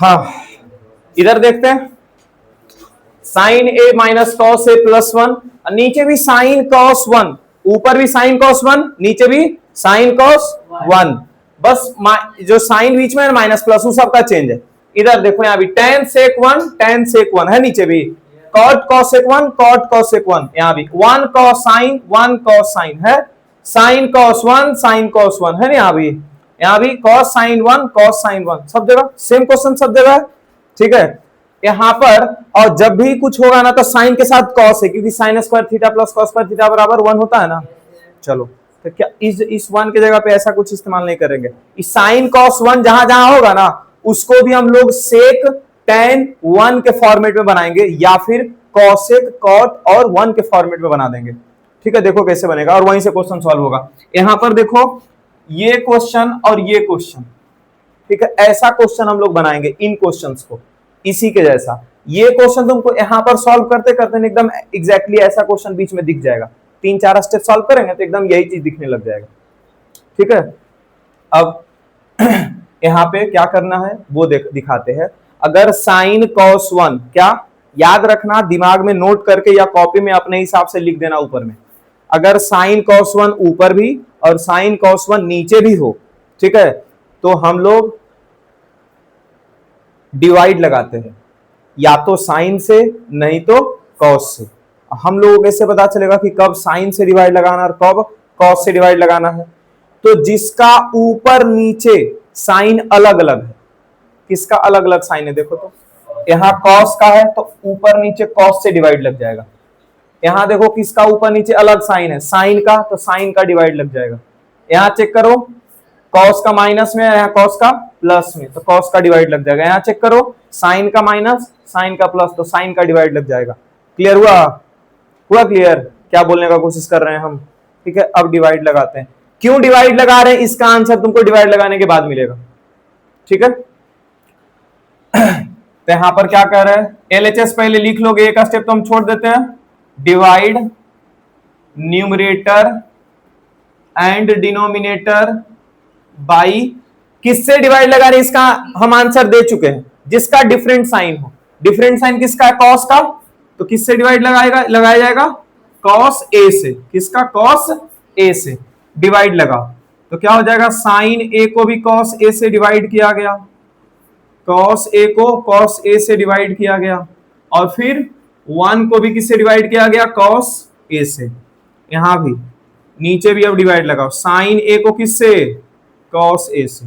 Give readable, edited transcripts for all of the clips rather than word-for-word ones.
हाँ, इधर देखते हैं, sign A minus cos A plus one, नीचे भी साइन कॉस वन, ऊपर भी साइन कॉस वन, नीचे भी साइन कॉस वन, बस जो साइन बीच में है माइनस प्लस वो सबका चेंज है। इधर देखो यहाँ भी टेन सेक वन है, नीचे भी cot cosec one, cot cosec one, यहाँ भी वन कॉस साइन है, साइन कॉस वन है ना, यहाँ भी कॉस साइन वन, सब जगह सेम क्वेश्चन सब जगह है, ठीक है। यहाँ पर और जब भी कुछ होगा ना तो साइन के साथ कॉस है, क्योंकि sign square theta plus cos square theta बराबर वन होता है ना। चलो तो क्या इस वन के जगह पे ऐसा कुछ इस्तेमाल नहीं करेंगे, इस साइन कॉस वन जहां जहां होगा ना उसको भी हम लोग सेक टेन वन के फॉर्मेट में बनाएंगे, या फिर कॉसेक कॉट और वन के फॉर्मेट में बना देंगे, ठीक है। देखो कैसे बनेगा और वहीं से क्वेश्चन सॉल्व होगा। यहां पर देखो ये क्वेश्चन और ये क्वेश्चन, ठीक है, ऐसा क्वेश्चन हम लोग बनाएंगे इन क्वेश्चंस को, इसी के जैसा। ये क्वेश्चन तुमको यहां पर सॉल्व करते करते एकदम एग्जैक्टली ऐसा क्वेश्चन बीच में दिख जाएगा, 3-4 स्टेप सॉल्व करेंगे तो एकदम यही चीज दिखने लग जाएगा, ठीक है। अब यहां पे क्या करना है वो दिखाते हैं। अगर साइन कॉस वन, क्या याद रखना, दिमाग में नोट करके या कॉपी में अपने हिसाब से लिख देना ऊपर में, अगर साइन कॉस वन ऊपर भी और साइन कॉस वन नीचे भी हो, ठीक है, तो हम लोग डिवाइड लगाते हैं, या तो साइन से नहीं तो कॉस से। हम लोगों को कैसे पता चलेगा कि कब साइन से डिवाइड लगाना और कब कॉस से डिवाइड लगाना है? तो जिसका ऊपर नीचे साइन अलग अलग है, किसका अलग अलग साइन है देखो, तो यहां कॉस का है तो ऊपर नीचे कॉस से डिवाइड लग जाएगा। यहां देखो किसका ऊपर नीचे अलग साइन है, साइन का, तो साइन का डिवाइड लग जाएगा। यहां चेक करो कॉस का माइनस में है, यहाँ कॉस का प्लस में, तो कॉस का डिवाइड लग जाएगा। यहाँ चेक करो साइन का माइनस साइन का प्लस, तो साइन का डिवाइड लग जाएगा। क्लियर हुआ क्लियर? क्या बोलने का कोशिश कर रहे हैं हम, ठीक है। अब डिवाइड लगाते हैं, क्यों डिवाइड लगा रहे हैं इसका आंसर तुमको डिवाइड लगाने के बाद मिलेगा, ठीक है। तो यहां पर क्या कह रहे हैं, एलएचएस पहले लिख लोगे, एक स्टेप तो हम छोड़ देते हैं, divide numerator and denominator by, किससे डिवाइड लगा रहे हैं इसका हम आंसर दे चुके हैं, जिसका डिफरेंट साइन हो। डिफरेंट साइन किसका है, कॉस का, तो किससे डिवाइड लगाया जाएगा, कॉस ए से। किसका, कॉस ए से डिवाइड लगा, तो क्या हो जाएगा, साइन ए को भी कॉस ए से डिवाइड किया गया, कॉस ए को कॉस ए से डिवाइड किया गया, और फिर वन को भी किससे डिवाइड किया गया, कॉस ए से। यहां भी नीचे भी अब डिवाइड लगाओ, साइन ए को किससे, कॉस ए से,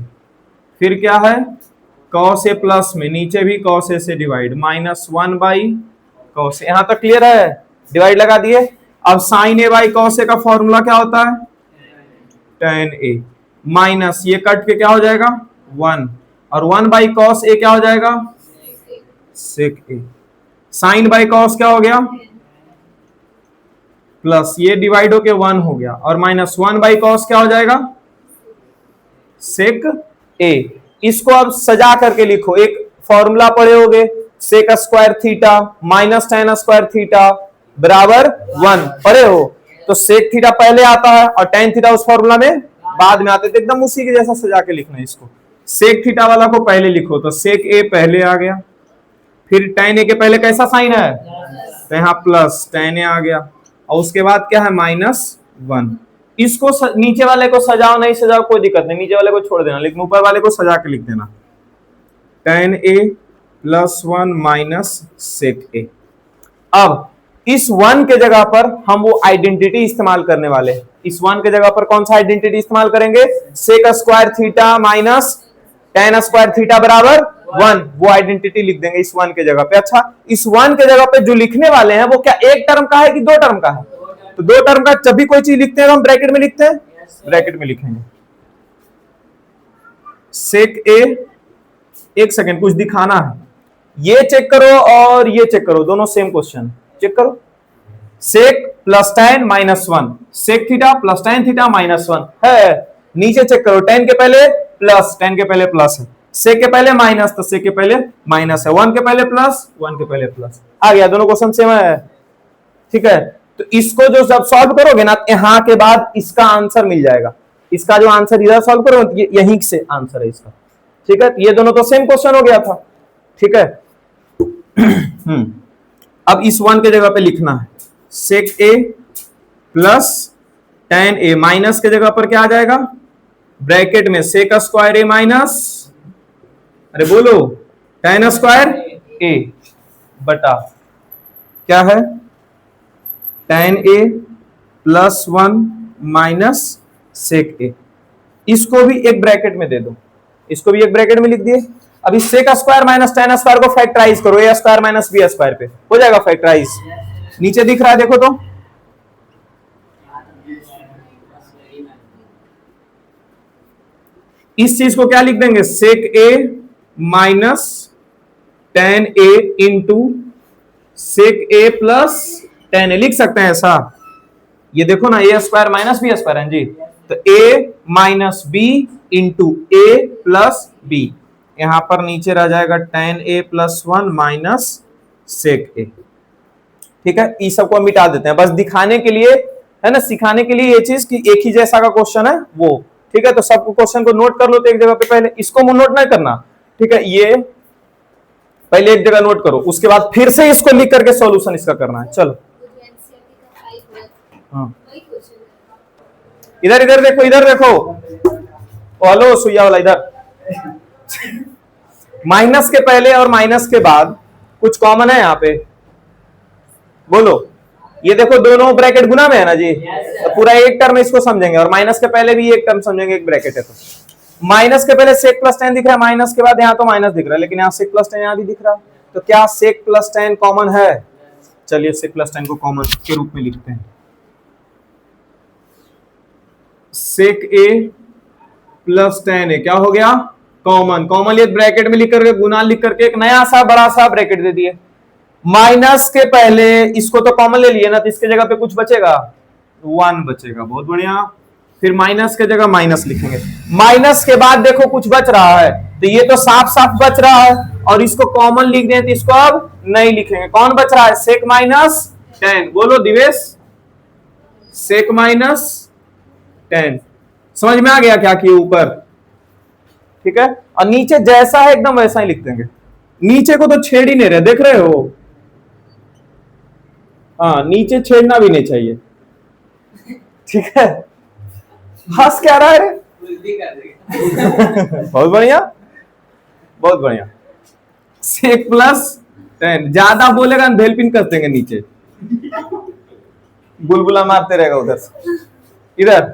फिर क्या है कॉस ए प्लस में, नीचे भी कॉस ए से divide, minus one by cos A. यहां तक क्लियर है, डिवाइड लगा दिए। अब sine A by cos A का फॉर्मूला क्या होता है, टेन ए, माइनस ये कट के क्या हो जाएगा, वन, और वन बाई कॉस ए क्या हो जाएगा, सेक ए। साइन बाई कॉस क्या हो गया, प्लस ये डिवाइड होके वन हो गया, और माइनस वन बाई कॉस क्या हो जाएगा, सेक ए। इसको अब सजा करके लिखो, एक फॉर्मूला पढ़े होगे, sec square theta minus tan square theta बराबर वन, पढ़े हो, तो सेक थीटा पहले आता है और टेन थीटा उस फॉर्मूला में बाद में आते थे, एकदम उसी के जैसा सजा के लिखना है इसको। सेक थीटा वाला को पहले लिखो, तो सेक ए पहले आ गया, फिर टेन ए के पहले कैसा साइन है, तो यहाँ प्लस टेन ए आ गया, और उसके बाद क्या है, माइनस वन। इसको नीचे वाले को सजाओ नहीं सजाओ कोई दिक्कत नहीं, नीचे वाले को छोड़ देना, लेकिन ऊपर वाले को सजा के लिख देना, टेन ए प्लस वन माइनस सेक ए। अब इस वन के जगह पर हम वो आइडेंटिटी इस्तेमाल करने वाले हैं। इस वन के जगह पर कौन सा आइडेंटिटी इस्तेमाल करेंगे, sec square theta minus tan square theta बराबर वन, वो आइडेंटिटी लिख देंगे इस वन के जगह पे। अच्छा, इस वन के जगह पे जो लिखने वाले हैं वो क्या एक टर्म का है कि दो टर्म का है, तो दो टर्म का। जब भी कोई चीज लिखते हैं तो हम ब्रैकेट में लिखते हैं, ब्रैकेट में लिखेंगे सेक ए। एक सेकेंड कुछ दिखाना है, ये चेक करो और ये चेक करो, दोनों सेम क्वेश्चन, चेक करो। Sec plus tan minus one, sec theta plus tan theta minus one है। नीचे चेक करो, टेन के पहले प्लस, टेन के पहले प्लस है, सेक के पहले माइनस, तो सेक के पहले माइनस है, वन के पहले प्लस, वन के पहले प्लस, आ गया, दोनों क्वेश्चन सेम है, ठीक है। तो इसको जो जब सॉल्व करोगे ना, यहां के बाद इसका आंसर मिल जाएगा, इसका जो आंसर इधर सॉल्व करोगे यहीं से आंसर है इसका, ठीक है। ये दोनों तो सेम क्वेश्चन हो गया था, ठीक है। अब इस 1 के जगह पे लिखना है सेक ए प्लस tan ए, माइनस के जगह पर क्या आ जाएगा, ब्रैकेट में सेक स्क्वायर ए माइनस, अरे बोलो, tan स्क्वायर ए बटा क्या है tan ए प्लस 1 माइनस सेक ए। इसको भी एक ब्रैकेट में दे दो, इसको भी एक ब्रैकेट में लिख दिए। अब इस sec square minus tan square को फैक्टराइज करो, A square minus B square पे हो जाएगा फैक्टराइज। नीचे दिख रहा है देखो तो, इस चीज को क्या लिख देंगे, सेक A minus tan A into sec A plus tan ए, लिख सकते हैं ऐसा। ये देखो ना, ए स्क्वायर माइनस बी स्क्वायर है जी, तो ए माइनस बी इंटू ए प्लस बी, यहां पर नीचे रह जाएगा tan ए प्लस 1 माइनस सेक ए। ठीक है, इस सबको मिटा देते हैं बस दिखाने के लिए, है ना, सिखाने के लिए ये चीज कि एक ही जैसा का क्वेश्चन है वो। ठीक है, तो सब क्वेश्चन को नोट कर लो तो एक जगह पे, पहले इसको नोट नहीं करना, ठीक है, ये पहले एक जगह नोट करो, उसके बाद फिर से इसको लिख करके सॉल्यूशन इसका करना है। चलो हाँ, इधर इधर देखो, इधर देखो, हेलो सुइया वाला, इधर माइनस के पहले और माइनस के बाद कुछ कॉमन है यहाँ पे, बोलो। ये देखो दोनों ब्रैकेट गुना में है ना जी, तो पूरा एक टर्म इसको समझेंगे, और माइनस के पहले भी एक टर्म समझेंगे, एक ब्रैकेट है तो माइनस के पहले सेक प्लस tan दिख रहा है, माइनस के बाद यहाँ तो माइनस दिख रहा है, लेकिन यहाँ सेक प्लस tan यहाँ भी दिख रहा है, तो क्या सेक प्लस tan कॉमन है? चलिए सेक प्लस tan को कॉमन के रूप में लिखते हैं, सेक ए प्लस tan ए क्या हो गया, कॉमन। कॉमन ये ब्रैकेट में लिख करके, गुना लिख करके एक नया सा बड़ा सा ब्रैकेट दे दिए। माइनस के पहले इसको तो कॉमन ले लिए ना, तो इसके जगह पे कुछ बचेगा, 1 बचेगा, बहुत बढ़िया। फिर माइनस के जगह माइनस लिखेंगे, माइनस के बाद देखो कुछ बच रहा है, तो ये तो साफ साफ बच रहा है, और इसको कॉमन लिख दें तो इसको अब नहीं लिखेंगे। कौन बच रहा है, सेक माइनस tan, बोलो दिवेश, सेक माइनस tan। समझ में आ गया क्या किए ऊपर, ठीक है, और नीचे जैसा है एकदम वैसा ही लिख देंगे, नीचे को तो छेड़ ही नहीं रहे, देख रहे हो, हाँ नीचे छेड़ना भी नहीं चाहिए, ठीक है। हंस क्या रहा है बहुत बढ़िया, बहुत बढ़िया। सेक प्लस tan, ज्यादा बोलेगा भेलपिन कर देंगे नीचे, बुलबुला मारते रहेगा उधर से इधर।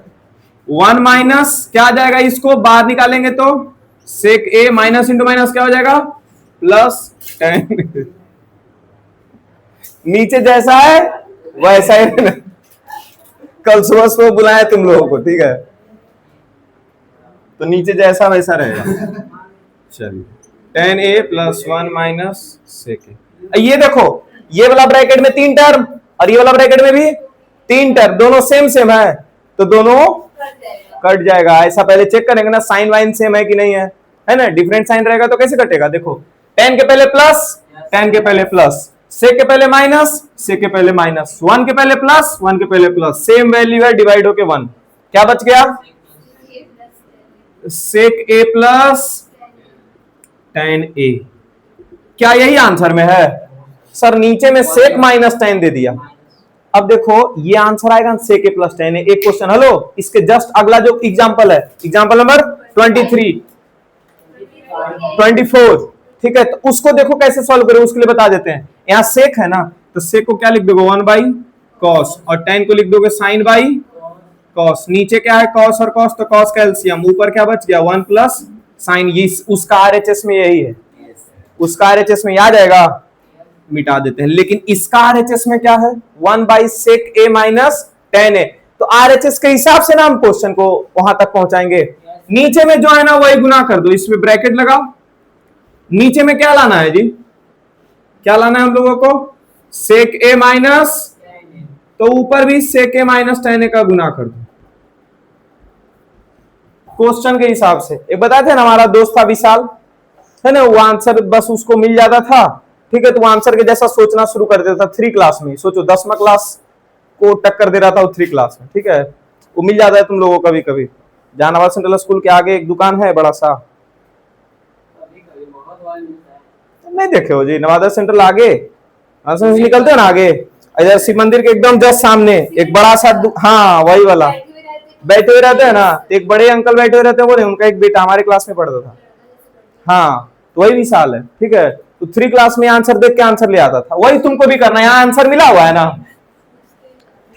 1 माइनस क्या आ जाएगा, इसको बाहर निकालेंगे तो सेक ए माइनस इंटू माइनस क्या हो जाएगा, प्लस tan। नीचे जैसा है वैसा ही रहना। कल सुबह सुबह बुलाया तुम लोगों को, ठीक है, तो नीचे जैसा वैसा रहेगा। चलिए tan ए प्लस 1 माइनस सेक ए। ये देखो, ये वाला ब्रैकेट में 3 टर्म और ये वाला ब्रैकेट में भी 3 टर्म, दोनों सेम सेम है, तो दोनों कट जाएगा। ऐसा पहले चेक करेंगे ना, साइन वाइन सेम है कि नहीं है ना, डिफरेंट साइन रहेगा तो कैसे कटेगा। देखो tan के पहले प्लस, tan के पहले प्लस, सेक के पहले माइनस, सेक के पहले माइनस, 1 के पहले प्लस, 1 के पहले प्लस, सेम वैल्यू है, डिवाइड होके 1, क्या बच गया, सेक ए प्लस tan ए। क्या यही आंसर में है? सर नीचे में सेक माइनस tan दे दिया। अब देखो ये आंसर आएगा सेक ए प्लस tan ए। एक क्वेश्चन, हेलो, इसके जस्ट अगला जो एग्जांपल है, एग्जांपल नंबर 23, 24, ठीक है, तो उसको देखो कैसे सॉल्व करें, उसके लिए बता देते हैं। यहाँ सेक है ना, तो सेक को क्या लिख दोगे, 1 बाई कॉस, और tan को लिख दोगे साइन बाई कॉस। नीचे क्या है, कॉस और कॉस, तो कॉस का एलसीएम, ऊपर क्या बच गया, 1 प्लस साइन। ये उसका आरएचएस में यही है, उसका आरएचएस में याद आएगा, मिटा देते हैं। लेकिन इसका आरएचएस में क्या है, 1 by sec A minus tan A. तो आरएचएस के हिसाब से ना हम क्वेश्चन को वहां तक पहुंचाएंगे। नीचे में जो है ना वही गुना कर दो, इसमें ब्रैकेट लगाओ। नीचे में क्या लाना है जी, क्या लाना है हम लोगों को, सेक ए माइनस, तो ऊपर भी सेक ए माइनस tan ए का गुना कर दो क्वेश्चन के हिसाब से। एक बताए थे ना, हमारा दोस्त था विशाल, है ना, वो आंसर बस उसको मिल जाता था, ठीक है, तो वो आंसर के जैसा सोचना शुरू कर देता था 3 क्लास में। सोचो 10वीं क्लास को टक्कर दे रहा था वो 3 क्लास में, ठीक है, वो मिल जाता है तुम लोगों को कभी कभी। जहानाबाद सेंट्रल स्कूल के आगे एक दुकान है बड़ा सा, नहीं देखे हो जी, नवादा सेंट्रल आगे से निकलते हो ना आगे, इधर शिव मंदिर के एकदम जस्ट सामने एक बड़ा सा हाँ वही वाला, बैठे हुए रहते हैं ना, एक बड़े अंकल बैठे हुए रहते हैं, बोले उनका एक बेटा हमारे क्लास में पढ़ता था। हाँ तो वही विशाल है, ठीक है। तो 3 क्लास में आंसर देख के आंसर ले आता था, वही तुमको भी करना है। यहाँ आंसर मिला हुआ है ना,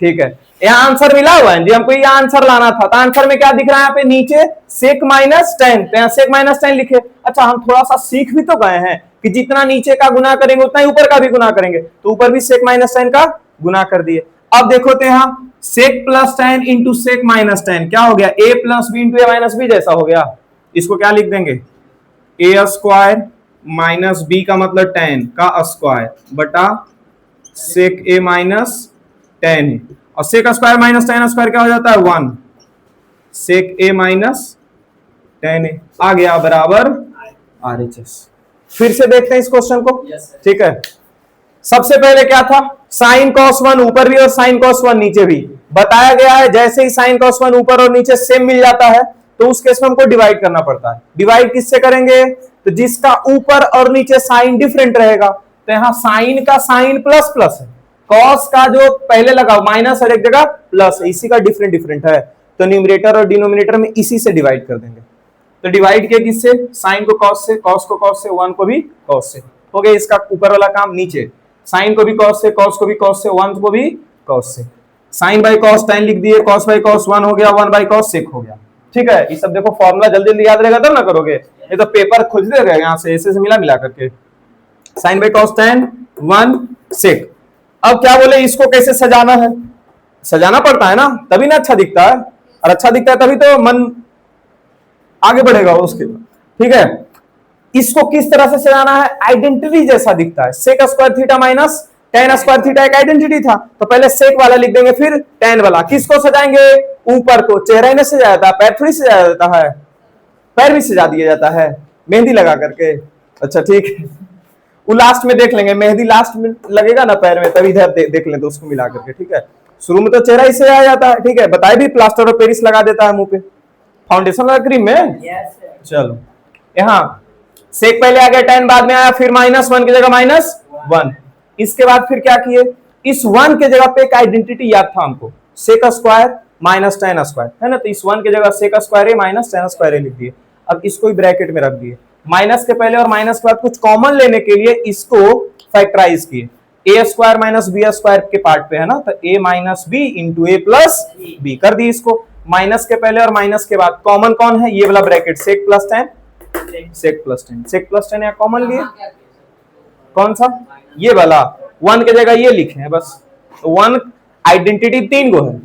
ठीक है, यहाँ आंसर मिला हुआ है जी, हमको ये आंसर लाना था। तो आंसर में क्या दिख रहा है यहाँ पे नीचे सेक माइनस 10, तो यहाँ सेक माइनस 10 लिखे। अच्छा हम थोड़ा सा सीख भी तो गए हैं कि जितना नीचे का गुना करेंगे उतना ही ऊपर का भी गुना करेंगे, तो ऊपर भी सेक माइनस 10 का गुना कर दिए। अब देखो तो यहाँ sec plus 10 into sec minus 10 क्या हो गया, A plus B into A minus B जैसा हो गया। इसको क्या लिख देंगे, ए स्क्वायर माइनस बी का मतलब 10 का स्क्वायर बटा सेक ए माइनस 10, और सेक स्क्वायर माइनस 10 स्क्वायर क्या हो जाता है 1, सेक ए माइनस 10 आ गया बराबर RHS। फिर से देखते हैं इस क्वेश्चन को, ठीक है। सबसे पहले क्या था, साइन कॉस 1 ऊपर भी और साइन कॉस 1 नीचे भी बताया गया है। जैसे ही साइन कॉस 1 ऊपर और नीचे सेम मिल जाता है तो उस केस में हमको डिवाइड करना पड़ता है। डिवाइड किससे करेंगे, तो जिसका ऊपर और नीचे साइन डिफरेंट रहेगा। तो यहाँ साइन का साइन प्लस प्लस है, कॉस का जो पहले लगा माइनस और एक जगह प्लस है, इसी का डिफरेंट डिफरेंट है, तो न्यूमरेटर और डिनोमिनेटर में इसी से डिवाइड कर देंगे। तो डिवाइड किया किससे, साइन को कॉस से, कॉस को कॉस से, 1 को भी कॉस से, हो गया इसका ऊपर वाला काम। नीचे साइन को भी कॉस से, कॉस को भी कॉस से, 1 को भी कॉस से, साइन बाई कॉस 10 लिख दिए, कॉस बाई कॉस 1 हो गया, 1 बाई कॉस सेक हो गया, ठीक है। ये सब देखो फॉर्मूला जल्दी जल्दी याद रहेगा तब ना करोगे, ये तो पेपर खोजते रहेगा यहाँ से ऐसे से मिला मिला करके। साइन बाई कॉस 10 1 सेक। अब क्या बोले, इसको कैसे सजाना है, सजाना पड़ता है ना तभी ना अच्छा दिखता है, और अच्छा दिखता है तभी तो मन आगे बढ़ेगा उसके, ठीक है। इसको किस तरह से सजाना है, आइडेंटिटी जैसा दिखता है। Sec square theta minus tan square theta एक आइडेंटिटी था, तो पहले सेक वाला लिख देंगे फिर टेन वाला। किसको सजाएंगे, ऊपर को। चेहरा ही नहीं सजाया जाता, पैर थोड़ी सजाया जाता है, पैर भी सजा दिया जाता है मेहंदी लगा करके। अच्छा ठीक है, वो लास्ट में देख लेंगे, मेहंदी लास्ट में लगेगा ना पैर में, तभी इधर देख लें तो उसको मिला करके, ठीक है। शुरू में तो चेहरा ही सजाया जाता है, ठीक है। बताए भी प्लास्टर ऑफ पेरिस लगा देता है मुंह पे, फाउंडेशन वाला क्रीम में। चलो यहाँ सेक पहले आ गया, 10 बाद में आया, फिर -1 की जगह -1। इसके बाद फिर क्या किए, इस 1 के जगह पे एक आइडेंटिटी याद था हमको, sec square minus tan square है ना, तो इस 1 की जगह sec square A minus tan square A लिख दिए। अब इसको ही ब्रैकेट में रख दिए, माइनस के पहले और माइनस के बाद कुछ कॉमन लेने के लिए इसको फैक्टराइज किए। ए स्क्वायर माइनस बी स्क्वायर के पार्ट पे है ना, तो ए माइनस बी इंटू ए प्लस बी कर दी। इसको माइनस के पहले और माइनस के बाद कॉमन कौन है, ये वाला bracket, sec plus 10 sec plus 10, sec plus 10 यहाँ कॉमन लिए, कौन सा, ये वाला। 1 के जगह ये लिखे हैं बस, तो 1 आइडेंटिटी 3 गो है,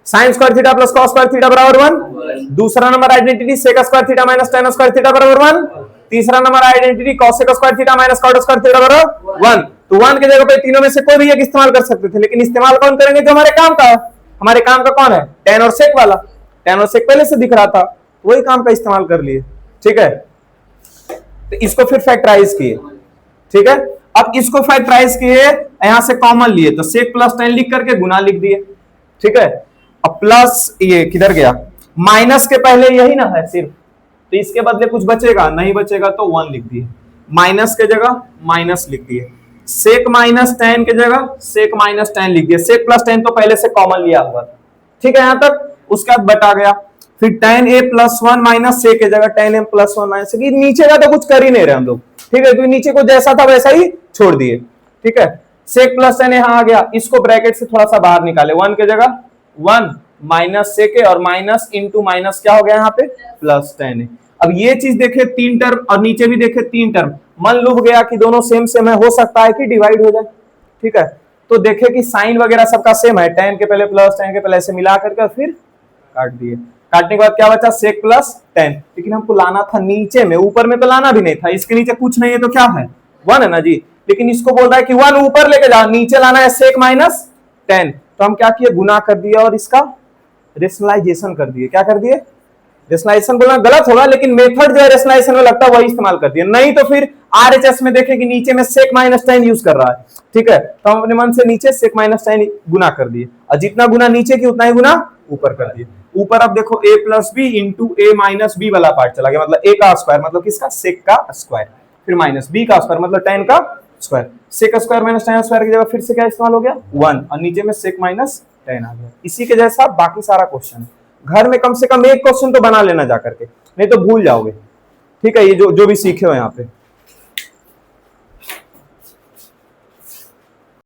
sine square theta plus cos square theta बराबर 1। दूसरा number identity sec square theta minus tan square theta बराबर 1। तीसरा number identity cosec square theta minus cot square theta बराबर 1। तो 1 के जगह पे तीनों में से कोई भी एक इस्तेमाल कर सकते थे, लेकिन इस्तेमाल कौन करेंगे, जो हमारे काम का है। हमारे काम का कौन है, टेन और सेक वाला, टेन और सेक पहले से दिख रहा था, वही काम का इस्तेमाल कर लिए, ठीक है। तो इसको फिर फैक्टराइज किए, ठीक है। अब इसको फैक्टराइज किए, यहां से कॉमन लिए, तो सेक प्लस 10 लिख करके गुना लिख दिए, ठीक है। अब प्लस ये किधर गया, माइनस के पहले यही ना है सिर्फ, तो इसके बदले कुछ बचेगा, नहीं बचेगा तो 1 लिख दिए, माइनस के जगह माइनस लिख दिए, सेक माइनस 10 के जगह सेक माइनस 10 लिख दिए। सेक प्लस 10 तो पहले से कॉमन लिया हुआ था, ठीक है, यहां तक। उसके बाद बटा गया, फिर tan a plus 1 minus sec के जगह tan m प्लस 1 माइनस, नीचे का तो कुछ कर ही नहीं रहे हम लोग, ठीक है, क्योंकि नीचे को जैसा था वैसा ही छोड़ दिए, ठीक है। सेक प्लस 10 यहां आ गया, इसको ब्रैकेट से थोड़ा सा बाहर निकाले, 1 के जगह 1 माइनस सेक और माइनस इंटू माइनस क्या हो गया यहाँ पे प्लस 10। अब ये चीज देखे 3 टर्म और नीचे भी देखे 3 टर्म, मन लुभ गया कि दोनों सेम सेम है, हो सकता है कि डिवाइड हो जाए, ठीक है। तो देखे कि साइन वगैरह सबका सेम है, 10 के पहले प्लस 10 के पहले ऐसे मिला करके फिर काट दिए। काटने के बाद क्या बचा, सेक प्लस 10, लेकिन हमको लाना था नीचे में, ऊपर में तो लाना भी नहीं था, इसके नीचे कुछ नहीं है तो क्या है 1 है ना जी, लेकिन इसको बोल रहा है कि 1 ऊपर लेके जाओ, नीचे लाना है सेक माइनस 10। तो हम क्या किए, गुना कर दिया और इसका रेशनलाइजेशन कर दिए। क्या कर दिए, रेशनलाइजेशन बोलना गलत होगा, लेकिन मेथड जो है रेशनलाइजेशन में लगता है वही इस्तेमाल कर दिया, नहीं तो फिर आरएचएस में देखें कि नीचे में सेक माइनस 10 यूज कर रहा है, ठीक है। तो हम अपने मन से नीचे सेक माइनस 10 गुना कर दिए, और जितना गुना नीचे की उतना ही गुना ऊपर कर दिए। ऊपर अब देखो a plus B into A minus B वाला पार्ट चला गया, मतलब a का स्क्वायर, मतलब किसका, सेक का स्क्वायर। फिर माइनस बी का स्क्वायर मतलब tan का square, sec square minus tan square की जगह फिर से क्या इस्तेमाल हो गया 1 और नीचे में सेक माइनस tan आ गया। इसी के जैसा बाकी सारा क्वेश्चन घर में कम से कम एक क्वेश्चन तो बना लेना जा करके, नहीं तो भूल जाओगे। ठीक है, ये जो भी सीखे हो यहाँ पे।